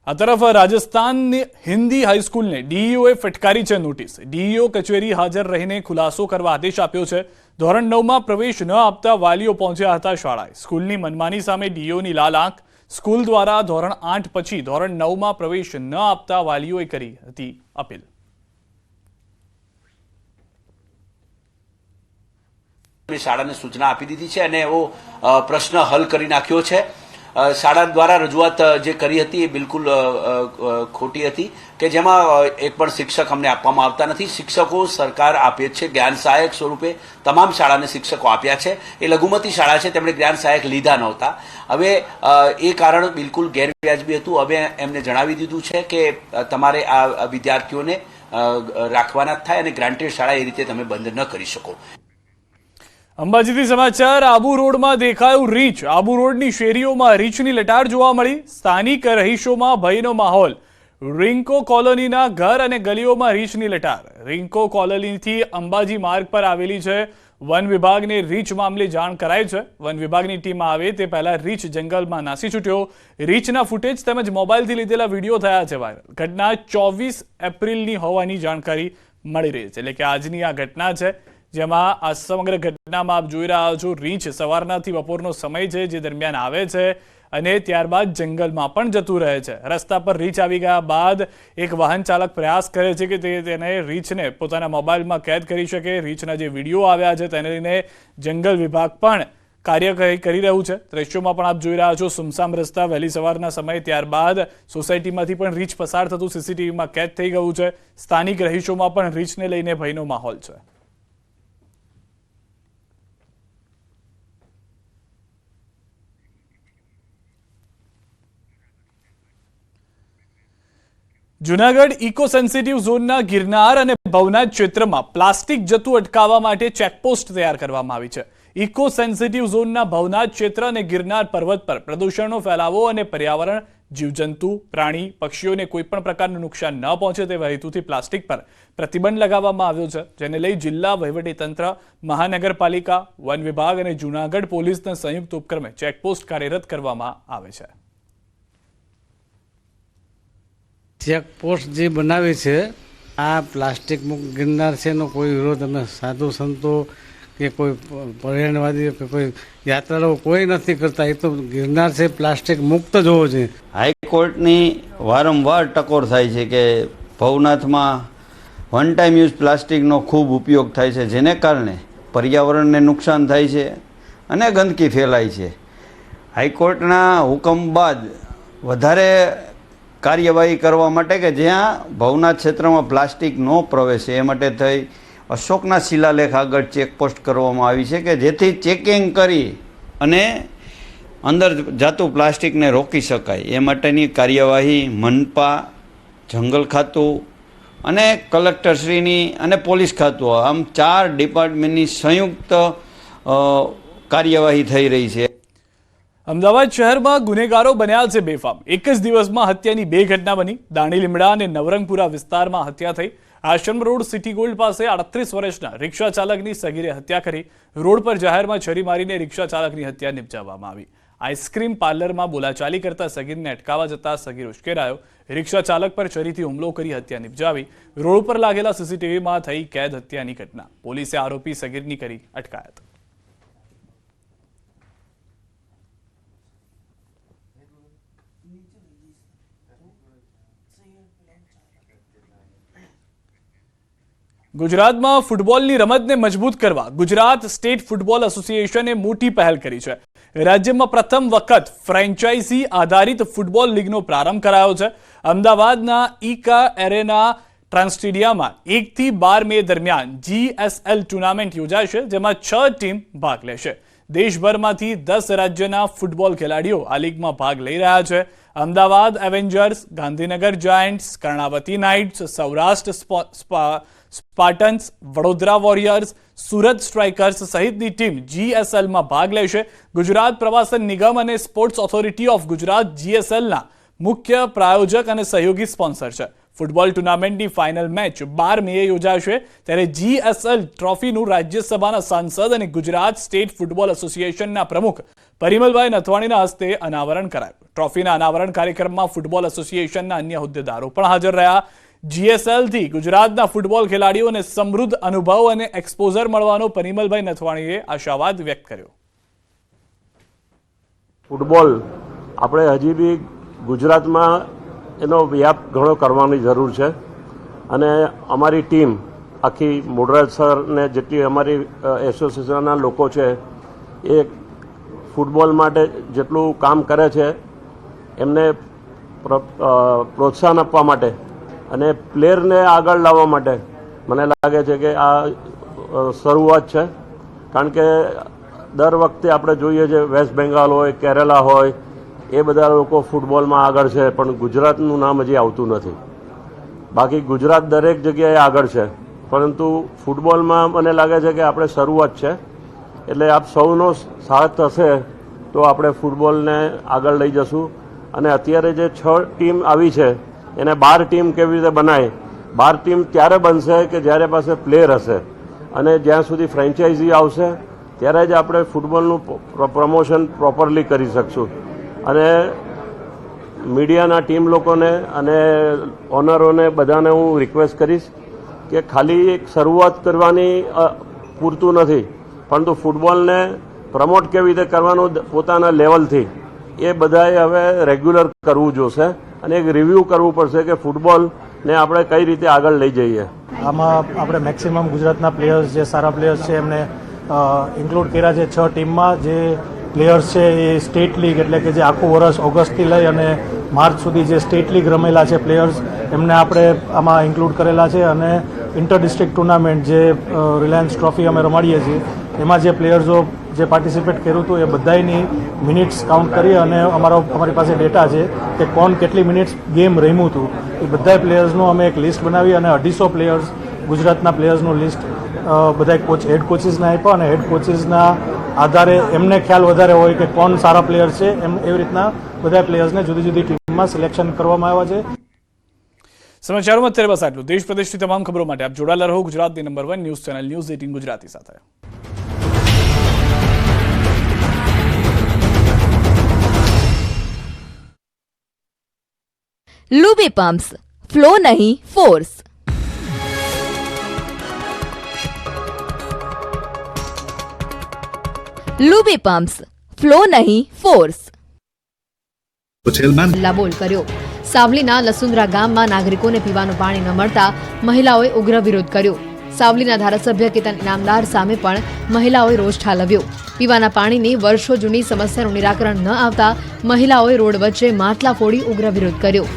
આ તરફ રાજસ્થાનની હિન્દી હાઈસ્કૂલને ડીઈઓએ ફટકારી છે નોટિસ। ડીઈઓ કચેરી હાજર રહીને ખુલાસો કરવા આદેશ આપ્યો છે। ધોરણ 9માં પ્રવેશ ન આપતા વાલીઓ પહોંચ્યા હતા શાળાએ। સ્કૂલની મનમાની સામે ડીઈઓની લાલ આંખ। સ્કૂલ દ્વારા ધોરણ 8 પછી ધોરણ 9માં પ્રવેશ ન આપતા વાલીઓએ કરી હતી અપીલ। શાળાને સૂચના આપી દીધી છે અને એવો પ્રશ્ન હલ કરી નાખ્યો છે। શાળા દ્વારા રજૂઆત જે કરી હતી એ બિલકુલ ખોટી હતી કે જેમાં એક પણ શિક્ષક અમને આપવામાં આવતા નથી। શિક્ષકો સરકાર આપે છે જ્ઞાન સહાયક સ્વરૂપે તમામ શાળાને શિક્ષકો આપ્યા છે। એ લઘુમતી શાળા છે તેમણે જ્ઞાન સહાયક લીધા નહોતા। હવે એ કારણ બિલકુલ ગેરવ્યાજબી હતું। હવે એમને જણાવી દીધું છે કે તમારે આ વિદ્યાર્થીઓને રાખવાના જ થાય અને ગ્રાન્ટેડ શાળા એ રીતે તમે બંધ ન કરી શકો। અંબાજીથી સમાચાર। આબુ રોડમાં દેખાયું રીંછ। આબુ રોડની શેરીઓમાં રીંછની લટાર જોવા મળી। સ્થાનિક રહીશોમાં ભયનો માહોલ। રિંકો કોલોનીના ઘર અને ગલીઓમાં રીંછની લટાર। રિંકો કોલોનીથી અંબાજી માર્ગ પર આવેલી છે। વન વિભાગને રીંછ મામલે જાણ કરાઈ છે। વન વિભાગની ટીમ આવે તે પહેલા રીંછ જંગલમાં નાસી છૂટ્યો। રીંછના ફૂટેજ તેમજ મોબાઈલથી લીધેલા વિડીયો થયા છે વાયરલ। ઘટના 24 એપ્રિલની હોવાની જાણકારી મળી રહી છે, એટલે કે આજની આ ઘટના છે, જેમાં આ સમગ્ર ઘટનામાં આપ જોઈ રહ્યા છો રીંછ સવારનાથી બપોરનો સમય છે જે દરમિયાન આવે છે અને ત્યારબાદ જંગલમાં પણ જતું રહે છે। રસ્તા પર રીંછ આવી ગયા બાદ એક વાહન ચાલક પ્રયાસ કરે છે કે તેને રીંછને પોતાના મોબાઈલમાં કેદ કરી શકે। રીંછના જે વિડીયો આવ્યા છે તેને લઈને જંગલ વિભાગ પણ કાર્યવાહી કરી રહ્યું છે। દ્રશ્યોમાં પણ આપ જોઈ રહ્યા છો સુમસામ રસ્તા વહેલી સવારના સમયે, ત્યારબાદ સોસાયટીમાંથી પણ રીંછ પસાર થતું સીસીટીવીમાં કેદ થઈ ગયું છે। સ્થાનિક રહીશોમાં પણ રીંછને લઈને ભયનો માહોલ છે। જૂનાગઢ ઇકો સેન્સિટિવ ઝોનના ગિરનાર અને ભવનાથ ક્ષેત્રમાં પ્લાસ્ટિક જતું અટકાવવા માટે ચેકપોસ્ટ તૈયાર કરવામાં આવી છે। ઇકો સેન્સિટિવ ઝોનના ભવનાથ ક્ષેત્ર અને ગિરનાર પર્વત પર પ્રદૂષણનો ફેલાવો અને પર્યાવરણ, જીવજંતુ, પ્રાણી, પક્ષીઓને કોઈપણ પ્રકારનું નુકસાન ન પહોંચે તેવા હેતુથી પ્લાસ્ટિક પર પ્રતિબંધ લગાવવામાં આવ્યો છે, જેને લઈ જિલ્લા વહીવટીતંત્ર, મહાનગરપાલિકા, વન વિભાગ અને જૂનાગઢ પોલીસના સંયુક્ત ઉપક્રમે ચેકપોસ્ટ કાર્યરત કરવામાં આવે છે। ચેકપોસ્ટ જે બનાવી છે આ પ્લાસ્ટિક મુક્ત ગિરનાર છે એનો કોઈ વિરોધ અમે સાધુ સંતો કે કોઈ પર્યાવરણવાદી કે કોઈ યાત્રાળુઓ કોઈ નથી કરતા। એ તો ગિરનાર છે પ્લાસ્ટિક મુક્ત જ હોવો જોઈએ। હાઈકોર્ટની વારંવાર ટકોર થાય છે કે ભવનાથમાં વન ટાઈમ યુઝ પ્લાસ્ટિકનો ખૂબ ઉપયોગ થાય છે, જેને કારણે પર્યાવરણને નુકસાન થાય છે અને ગંદકી ફેલાય છે। હાઈકોર્ટના હુકમ બાદ વધારે કાર્યવાહી કરવા માટે કે જ્યાં ભવનાથ ક્ષેત્રમાં પ્લાસ્ટિક ન પ્રવેશે એ માટે થઈ અશોકના શિલાલેખ આગળ ચેકપોસ્ટ કરવામાં આવી છે કે જેથી ચેકિંગ કરી અને અંદર જાતું પ્લાસ્ટિકને રોકી શકાય। એ માટેની કાર્યવાહી મનપા, જંગલ ખાતું અને કલેક્ટરશ્રીની અને પોલીસ ખાતું, આમ 4 ડિપાર્ટમેન્ટની સંયુક્ત કાર્યવાહી થઈ રહી છે। અમદાવાદ શહેરમાં ગુનેગારો બન્યા છે બેફામ। એક જ દિવસમાં હત્યાની 2 ઘટના બની। દાણી લીમડા અને નવરંગપુરા વિસ્તારમાં હત્યા થઈ। આશ્રમ રોડ સિટી ગોલ્ડ પાસે 38 વર્ષના રિક્ષા ચાલકની સગીરે હત્યા કરી। રોડ પર જાહેરમાં છરી મારીને રિક્ષા ચાલકની હત્યા નિપજાવવામાં આવી। આઈસ્ક્રીમ પાર્લરમાં બોલાચાલી કરતા સગીરને અટકાવવા જતા સગીર ઉશ્કેરાયો। રિક્ષા ચાલક પર છરીથી હુમલો કરી હત્યા નિપજાવી। રોડ પર લાગેલા સીસીટીવીમાં થઈ કેદ હત્યાની ઘટના। પોલીસે આરોપી સગીરની કરી અટકાયત। ગુજરાતમાં ફૂટબોલની રમતને મજબૂત કરવા ગુજરાત સ્ટેટ ફૂટબોલ એસોસિએશને મોટી પહેલ કરી છે। રાજ્યમાં પ્રથમ વખત ફ્રેન્ચાઇઝી આધારિત ફૂટબોલ લીગનો પ્રારંભ કરાયો છે। અમદાવાદના ઈકા એરેના ટ્રાન્સ સ્ટેડિયમમાં 1 થી 12 મે દરમિયાન GSL ટુર્નામેન્ટ યોજાશે, જેમાં 6 ટીમ ભાગ લેશે। દેશભરમાંથી 10 રાજ્યના ફૂટબોલ ખેલાડીઓ આ લીગમાં ભાગ લઈ રહ્યા છે। Ahmedabad Avengers, Gandhinagar Giants, Karnavati Knights, Saurashtra Spartans, Vadodara Warriors, Surat Strikers સહિતની ટીમ GSLમાં ભાગ લેશે। ગુજરાત પ્રવાસન નિગમ અને સ્પોર્ટ્સ ઓથોરિટી ઓફ ગુજરાત GSLના મુખ્ય પ્રાયોજક અને સહયોગી સ્પોન્સર છે। ફૂટબોલ ટુર્નામેન્ટની ફાઇનલ મેચ 12 મે યોજાશે, ત્યારે GSL ટ્રોફીનું રાજ્યસભાના સાંસદ અને ગુજરાત સ્ટેટ ફૂટબોલ એસોસિએશનના પ્રમુખ પરિમલભાઈ નથવાણીના હસ્તે અનાવરણ કરાયું. ટ્રોફીના અનાવરણ કાર્યક્રમમાં ફૂટબોલ એસોસિએશનના અન્ય હોદ્દેદારો પણ હાજર રહ્યા. GSLથી ગુજરાતના ફૂટબોલ ખેલાડીઓને સમૃદ્ધ અનુભવ અને એક્સપોઝર મળવાનો પરિમલભાઈ નથવાણીએ આશાવાદ વ્યક્ત કર્યો. ફૂટબોલ આપણે હજી બી ગુજરાતમાં એનો વ્યાપ ઘણો કરવાની જરૂર છે અને અમારી ટીમ આખી મોડરાજ સર ને જેટલી અમારી એસોસિએશનના લોકો છે એ ફૂટબોલ માટે જેટલું કામ કરે છે એમને પ્રોત્સાહન આપવા માટે અને પ્લેયરને આગળ લાવવા માટે મને લાગે છે કે આ શરૂઆત છે. કારણ કે દર વખતે આપણે જોઈએ છે વેસ્ટ બેંગાલ હોય, કેરલા હોય, એ બધા લોકો ફૂટબોલમાં આગળ છે પણ ગુજરાતનું નામ હજી આવતું નથી. બાકી ગુજરાત દરેક જગ્યાએ આગળ છે પરંતુ ફૂટબોલમાં મને લાગે છે કે આપણે શરૂઆત છે. એટલે આપ સૌનો સાથ હશે તો આપણે ફૂટબોલને આગળ લઈ જશું. અને અત્યારે જે 6 ટીમ આવી છે એને 12 ટીમ કેવી રીતે બનાય? 12 ટીમ ત્યારે બનશે કે જ્યારે પાસે પ્લેયર હશે અને જ્યાં સુધી ફ્રેન્ચાઇઝી આવશે ત્યારે જ આપણે ફૂટબોલનું પ્રમોશન પ્રોપરલી કરી શકશું. અને મીડિયાના ટીમ લોકોને અને ઓનરોને બધાને હું રિક્વેસ્ટ કરીશ કે ખાલી એક શરૂઆત કરવાની પૂરતું નથી પરંતુ ફૂટબોલને પ્રમોટ કેવી રીતે કરવાનું પોતાના લેવલથી એ બધાએ હવે રેગ્યુલર કરવું જોશે અને એક રિવ્યૂ કરવું પડશે કે ફૂટબોલને આપણે કઈ રીતે આગળ લઈ જઈએ. આમાં આપણે મેક્સિમમ ગુજરાતના પ્લેયર્સ જે સારા પ્લેયર્સ છે એમને ઇન્ક્લુડ કર્યા છે 6 ટીમમાં. જે પ્લેયર્સ છે એ સ્ટેટ લીગ એટલે કે જે આખું વર્ષ ઓગસ્ટથી લઈ અને માર્ચ સુધી જે સ્ટેટ લીગ રમેલા છે પ્લેયર્સ એમને આપણે આમાં ઇન્ક્લુડ કરેલા છે. અને ઇન્ટર ડિસ્ટ્રિક્ટ ટુર્નામેન્ટ જે રિલાયન્સ ટ્રોફી અમે રમાડીએ છીએ એમાં જે પ્લેયર્સો જે પાર્ટિસિપેટ કર્યું હતું એ બધાની મિનિટ્સ કાઉન્ટ કરી અને અમારી પાસે ડેટા છે કે કોણ કેટલી મિનિટ્સ ગેમ રમ્યું હતું. એ બધા પ્લેયર્સનું અમે એક લિસ્ટ બનાવી અને 250 પ્લેયર્સ ગુજરાતના પ્લેયર્સનું લિસ્ટ બધા હેડ કોચિસને આપ્યા અને હેડ કોચિસના આધારે એમને ખ્યાલ વધારે હોય કે કોણ સારા પ્લેયર છે એવી રીતના બધા પ્લેયર્સને જુદી જુદી ટીમમાં સિલેક્શન કરવામાં આવ્યા છે. સમાચારોમાં અત્યારે બસ આટલું. દેશ પ્રદેશની તમામ ખબરો માટે આપ જોડાયેલા રહો ગુજરાતની number 1 news channel news 18 Gujarati સાથે. लूबी पंप्स, फ्लो नहीं फोर्स. लूबी पंप्स, फ्लो नहीं फोर्स. બોલ કર્યો. સાવલીના લસુંદરા ગામમાં નાગરિકોને પીવાનું પાણી ન મળતા મહિલાઓએ ઉગ્ર વિરોધ કર્યો. સાવલીના ધારાસભ્ય કેતન ઇનામદાર સામે પણ મહિલાઓએ રોષ ઠાલવ્યો. પીવાના પાણીની વર્ષો જૂની સમસ્યાનું નિરાકરણ ન આવતા મહિલાઓએ રોડ વચ્ચે માટલા ફોડી ઉગ્ર વિરોધ કર્યો.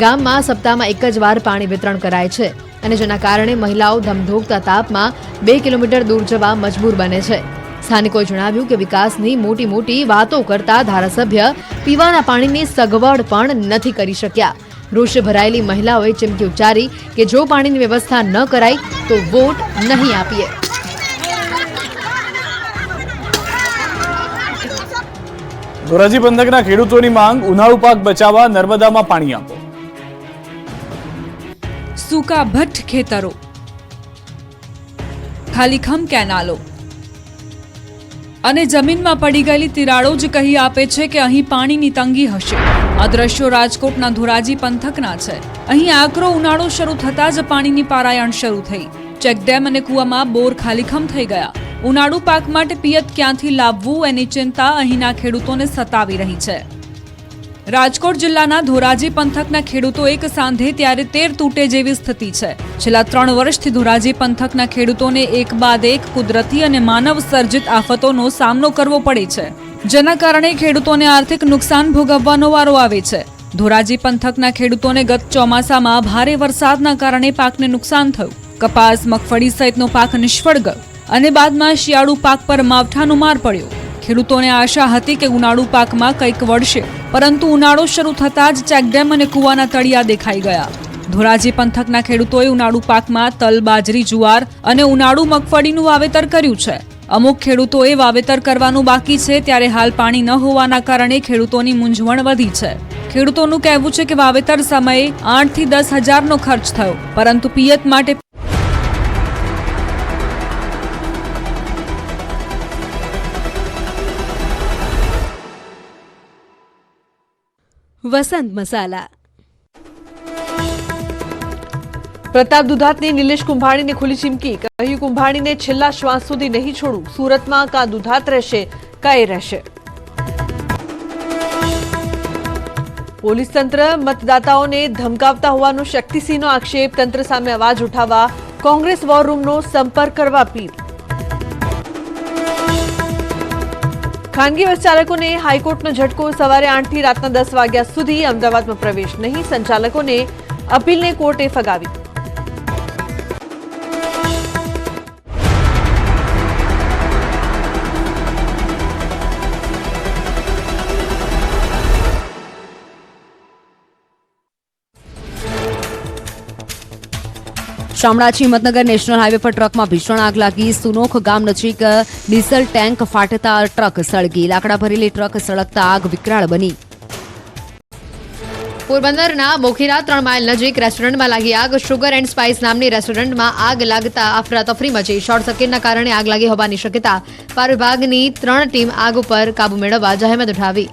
ગામમાં સપ્તાહમાં એક જ વાર પાણી વિતરણ કરાય છે અને જેના કારણે મહિલાઓ ધમધોકતા તાપમાં 2 કિલોમીટર દૂર જવા મજબૂર બને છે. સ્થાનિકોએ જણાવ્યું કે વિકાસની મોટી મોટી વાતો કરતા ધારાસભ્ય પીવાના પાણીની સગવડ પણ નથી કરી શક્યા. રોષે ભરાયેલી મહિલાઓએ ચીમકી ઉચ્ચારી કે જો પાણીની વ્યવસ્થા ન કરાય તો વોટ નહીં આપીએ. ધોરાજી પંથકના ખેડૂતોની માંગ ઉનાળુ પાક બચાવવા નર્મદામાં પાણી આપો. સૂકા ભઠ્ઠ ખેતરો, ખાલીખમ કેનાલો અને જમીનમાં પડી ગયેલી તિરાડો જ કહી આપે છે કે અહીં પાણીની તંગી હશે. આ દ્રશ્યો રાજકોટના ધોરાજી પંથકના છે. અહીં આકરો ઉનાળો શરૂ થતાં જ પાણીની પારાયણ શરૂ થઈ. ચેકડેમ અને કૂવામાં બોર ખાલીખમ થઈ ગયા. ઉનાળુ પાક માટે પિયત ક્યાંથી લાવવું એની ચિંતા અહીંના ખેડૂતોને સતાવી રહી છે. રાજકોટ જિલ્લાના ધોરાજી પંથકના ખેડૂતો એક સાંધે ત્યારે 13 તૂટે જેવી સ્થિતિ છે. છેલ્લા 3 વર્ષથી ધોરાજી પંથકના ખેડૂતોને એક બાદ એક કુદરતી અને માનવ સર્જિત આફતોનો સામનો કરવો પડે છે, જેના કારણે ખેડૂતોને આર્થિક નુકસાન ભોગવવાનો વારો આવે છે. ધોરાજી પંથકના ખેડૂતોને ગત ચોમાસામાં ભારે વરસાદના કારણે પાકને નુકસાન થયું. કપાસ, મગફળી સહિતનો પાક નિષ્ફળ ગયો અને બાદમાં શિયાળુ પાક પર માવઠાનો માર પડ્યો. ખેડૂતોને આશા હતી કે ઉનાળુ પાકમાં કંઈક વળશે, પરંતુ ઉનાળો શરૂ થતાં જ ચેકડેમ અને કૂવાના તળિયા દેખાઈ ગયા. ધોરાજી પંથકના ખેડૂતોએ ઉનાળુ પાકમાં તલ, બાજરી, જુવાર અને ઉનાળુ મગફળીનું વાવેતર કર્યું છે. અમુક ખેડૂતોએ વાવેતર કરવાનું બાકી છે, ત્યારે હાલ પાણી ન હોવાના કારણે ખેડૂતોની મૂંઝવણ વધી છે. ખેડૂતોનું કહેવું છે કે વાવેતર સમયે 8 થી 10 હજારનો ખર્ચ થયો, પરંતુ પિયત માટે વસંત મસાલા. પ્રતાપ દુધાતની નિલેશ કુંભાણીને ખુલ્લી ચીમકી. કહ્યું, કુંભાણીને છેલ્લા શ્વાસ સુધી નહીં છોડું. સુરતમાં કાં દુધાત રહેશે કાં એ રહેશે. પોલીસ તંત્ર મતદાતાઓને ધમકાવતા હોવાનો શક્તિસિંહનો આક્ષેપ. તંત્ર સામે અવાજ ઉઠાવવા કોંગ્રેસ વોર રૂમનો સંપર્ક કરવા અપીલ. ખાનગી બસ ચાલકોને હાઈકોર્ટનો ઝટકો. સવારે 8 થી રાતના 10 વાગ્યા સુધી અમદાવાદમાં પ્રવેશ નહીં. સંચાલકોને અપીલને કોર્ટે ફગાવી. શામળાજી હિંમતનગર નેશનલ હાઈવે પર ટ્રકમાં ભીષણ આગ લાગી. સુનોખ ગામ નજીક ડીઝલ ટેન્ક ફાટતા ટ્રક સળગી. લાકડા ભરેલી ટ્રક સળગતા આગ વિકરાળ બની. પોરબંદરના બોખીરા 3 માઇલ નજીક રેસ્ટોરન્ટમાં લાગી આગ. શુગર એન્ડ સ્પાઇસ નામની રેસ્ટોરન્ટમાં આગ લાગતા અફરાતફરી મચી. શોર્ટ સર્કિટના કારણે આગ લાગી હોવાની શક્યતા. ફાયર વિભાગની 3 ટીમ આગ ઉપર કાબુ મેળવવા જહેમત ઉઠાવી.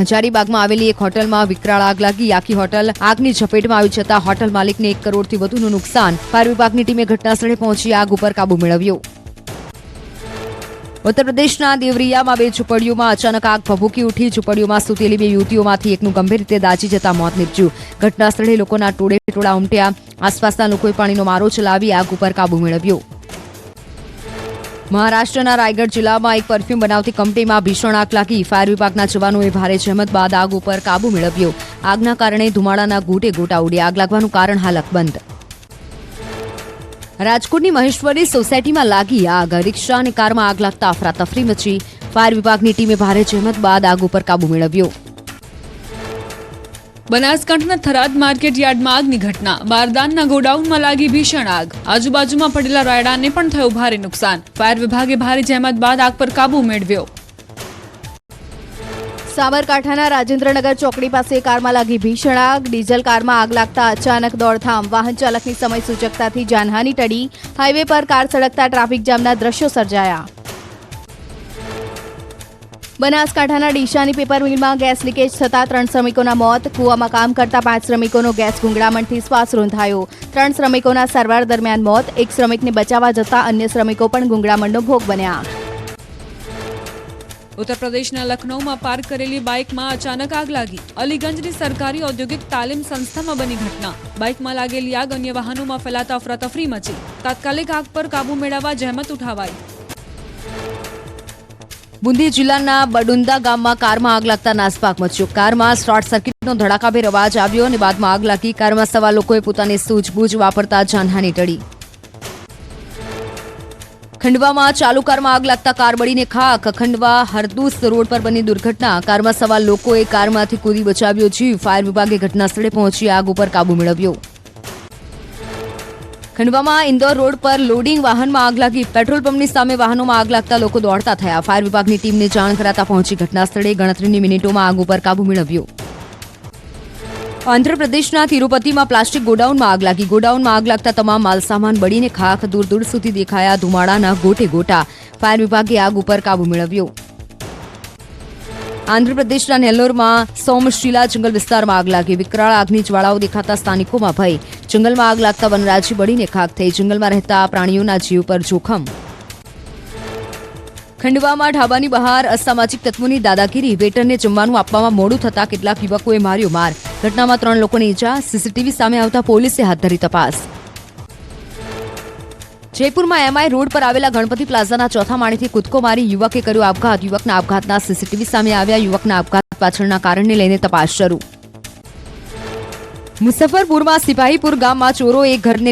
હજારીબાગમાં આવેલી એક હોટલમાં વિકરાળ આગ લાગી. આખી હોટલ આગની ઝપેટમાં આવી જતા હોટલ માલિકને 1 કરોડથી વધુનું નુકસાન. ફાયર વિભાગની ટીમે ઘટનાસ્થળે પહોંચી આગ ઉપર કાબુ મેળવ્યો. ઉત્તર પ્રદેશના દેવરિયામાં 2 ઝૂંપડીઓમાં અચાનક આગ ભભૂકી ઉઠી. ઝૂંપડીઓમાં સૂતેલી 2 યુવતીઓમાંથી એકનું ગંભીર રીતે દાઝી જતા મોત નીપજ્યું. ઘટનાસ્થળે લોકોના ટોળે ઉમટ્યા. આસપાસના લોકોએ પાણીનો મારો ચલાવી આગ ઉપર કાબુ મેળવ્યો. મહારાષ્ટ્રના રાયગઢ જિલ્લામાં એક પરફ્યુમ બનાવતી કંપનીમાં ભીષણ આગ લાગી. ફાયર વિભાગના જવાનોએ ભારે જહેમત બાદ આગ ઉપર કાબુ મેળવ્યો. આગના કારણે ધુમાડાના ગોટે ગોટા ઉડ્યા. આગ લાગવાનું કારણ હાલ અકબંધ. રાજકોટની મહેશ્વરી સોસાયટીમાં લાગી આગ. રિક્ષા અને કારમાં આગ લાગતા અફરાતફરી મચી. ફાયર વિભાગની ટીમે ભારે જહેમત બાદ આગ ઉપર કાબુ મેળવ્યો. બનાસકાંઠાના થરાદ માર્કેટ યાર્ડમાં આગની ઘટના. બારદાનના ગોડાઉનમાં લાગી ભીષણ આગ. આજુબાજુમાં પડેલા રાયડાને પણ થયું ભારે નુકસાન. ફાયર વિભાગે ભારે જહેમત બાદ આગ પર કાબુ મેળવ્યો. સાબરકાંઠાના રાજેન્દ્રનગર ચોકડી પાસે કારમાં લાગી ભીષણ આગ. ડીઝલ કારમાં આગ લાગતા અચાનક દોડધામ. વાહન ચાલકની સમય સૂચકતાથી જાનહાનિ ટળી. હાઈવે પર કાર સળગતા ટ્રાફિક જામના દ્રશ્યો સર્જાયા. બનાસકાંઠાના ડીસાની પેપર મિલમાં ગેસ લીકેજ થતા 3 શ્રમિકોના મોત. કૂવામાં કામ કરતા 5 શ્રમિકોનો ગેસ ગુંગળામણથી શ્વાસ રૂંધાયો. 3 શ્રમિકોના સારવાર દરમિયાન મોત. 1 શ્રમિકને બચાવવા જતા અન્ય શ્રમિકો પણ ગુંગળામણનો ભોગ બન્યા. ઉત્તર પ્રદેશના લખનૌમાં પાર્ક કરેલી બાઇકમાં અચાનક આગ લાગી. અલીગંજની સરકારી ઔદ્યોગિક તાલીમ સંસ્થામાં બની ઘટના. બાઇકમાં લાગેલી આગ અન્ય વાહનોમાં ફેલાતા અફરાતફરી મચી. તાત્કાલિક આગ પર કાબુ મેળવવા જહેમત ઉઠાવાઈ. બુંદી જિલ્લાના બડુંદા ગામમાં કારમાં આગ લાગતા નાસભાગ મચ્યો. કારમાં શોર્ટ સર્કિટનો ધડાકાભેર અવાજ આવ્યો અને બાદમાં આગ લાગી. કારમાં સવાર લોકોએ પોતાની સૂઝબૂઝ વાપરતા જાનહાનિ ટળી. ખંડવામાં ચાલુ કારમાં આગ લાગતા કાર બળીને ખાખ. ખંડવા હરદૂસ રોડ પર બની દુર્ઘટના. કારમાં સવાર લોકોએ કારમાંથી કૂદી બચાવ્યો જીવ. ફાયર વિભાગે ઘટનાસ્થળે પહોંચી આગ ઉપર કાબુ મેળવ્યો. ખંડવામાં ઇન્દોર રોડ પર લોડિંગ વાહનમાં આગ લાગી. પેટ્રોલ પંપની સામે વાહનોમાં આગ લાગતા લોકો દોડતા થયા. ફાયર વિભાગની ટીમને જાણ કરાતા પહોંચી ઘટનાસ્થળે ગણતરીની મિનિટોમાં આગ ઉપર કાબુ મેળવ્યો. આંધ્રપ્રદેશના તિરુપતિમાં પ્લાસ્ટિક ગોડાઉનમાં આગ લાગી. ગોડાઉનમાં આગ લાગતા તમામ માલસામાન બળીને ખાખ. દૂર દૂર સુધી દેખાયા ધુમાડાના ગોટે ગોટા. ફાયર વિભાગે આગ ઉપર કાબુ મેળવ્યો. આંધ્રપ્રદેશના નેલ્લોરમાં સોમશીલા જંગલ વિસ્તારમાં આગ લાગી. વિકરાળ આગની જ્વાળાઓ દેખાતા સ્થાનિકોમાં ભય. જંગલમાં આગ લાગતા વનરાજી બળીને ખાખ થઈ. જંગલમાં રહેતા પ્રાણીઓના જીવ પર જોખમ. ખંડવામાં ઢાબાની બહાર અસામાજિક તત્વોની દાદાગીરી. વેટરને જમવાનું આપવામાં મોડું થતા કેટલાક યુવકોએ માર્યો માર. ઘટનામાં 3 લોકોને ઈજા. સીસીટીવી સામે આવતા પોલીસે હાથ ધરી તપાસ. જયપુરમાં એમઆઈ રોડ પર આવેલા ગણપતિ પ્લાઝાના 4થા માળેથી કૂદકો મારી યુવકે કર્યો આપઘાત. યુવકના આપઘાતના સીસીટીવી સામે આવ્યા. યુવકના આપઘાત પાછળના કારણને લઈને તપાસ શરૂ. મુઝફ્ફરપુરમાં સિપાહીપુર ગામમાં ચોરોએ એક ઘરને